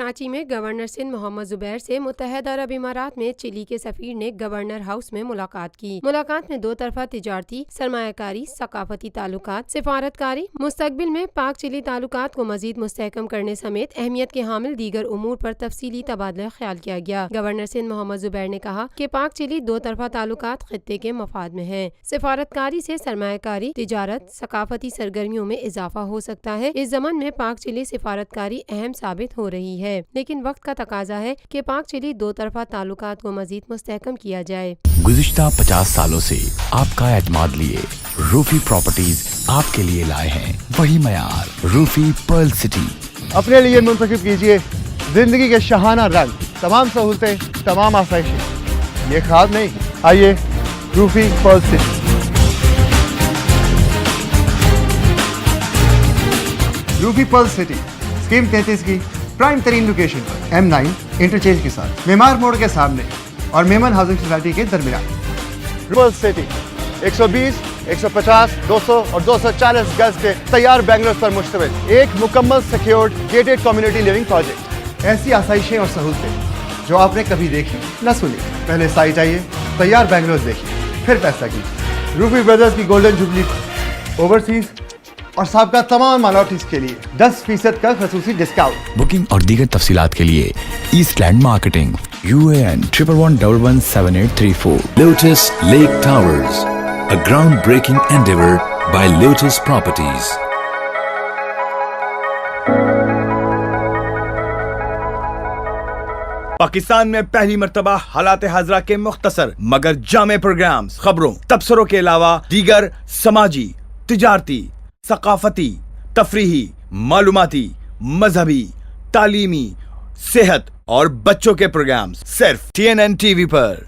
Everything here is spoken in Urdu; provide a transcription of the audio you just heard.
کراچی میں گورنر سندھ محمد زبیر سے متحدہ عرب امارات میں چلی کے سفیر نے گورنر ہاؤس میں ملاقات کی۔ ملاقات میں دو طرفہ تجارتی، سرمایہ کاری، ثقافتی تعلقات، سفارتکاری، مستقبل میں پاک چلی تعلقات کو مزید مستحکم کرنے سمیت اہمیت کے حامل دیگر امور پر تفصیلی تبادلہ خیال کیا گیا۔ گورنر سندھ محمد زبیر نے کہا کہ پاک چلی دو طرفہ تعلقات خطے کے مفاد میں ہیں۔ سفارتکاری سے سرمایہ کاری، تجارت، ثقافتی سرگرمیوں میں اضافہ ہو سکتا ہے۔ اس زمن میں پاک چلی سفارتکاری اہم ثابت ہو رہی ہے، لیکن وقت کا تقاضا ہے کہ پاک چلی دو طرفہ تعلقات کو مزید مستحکم کیا جائے۔ گزشتہ 50 سالوں سے آپ کا اعتماد لیے روفی پراپرٹیز آپ کے لیے لائے ہیں وہی معیار، روفی پرل سٹی۔ اپنے لیے منتخب کیجیے زندگی کے شاہانہ رنگ، تمام سہولتیں، تمام آسائشیں، یہ خواب نہیں، آئیے Roofi Pearl City. Roofi Pearl City scheme 33 کی پرائم ترین لوکیشن پر M9 انٹرچینج کے ساتھ، معمار موڑ کے سامنے اور میمن ہاؤسنگ سوسائٹی کے درمیان۔ پرل سٹی 120، 150، 200 اور 240 گز کے تیار بنگلوز پر مشتمل ایک مکمل secured gated community living project. ایسی آسائشیں اور سہولتیں جو آپ نے کبھی دیکھی نہ سنی۔ پہلے سائٹ آئیے، تیار بنگلوز دیکھیے، پھر فیصلہ کیجیے۔ روفی بردرز کی گولڈن جوبلی اوورسیز اور سابقہ تمام مائنورٹیز کے لیے 10% کا خصوصی ڈسکاؤنٹ۔ بکنگ اور دیگر تفصیلات کے لیے East Land Marketing UAN 11117834۔ Lotus Lake Towers, a groundbreaking endeavor by Lotus Properties. Pakistan میں پہلی مرتبہ حالات حاضرہ کے مختصر مگر جامع پروگرامز، خبروں، تبصروں کے علاوہ دیگر سماجی، تجارتی، ثقافتی، تفریحی، معلوماتی، مذہبی، تعلیمی، صحت اور بچوں کے پروگرامز صرف TNN TV پر۔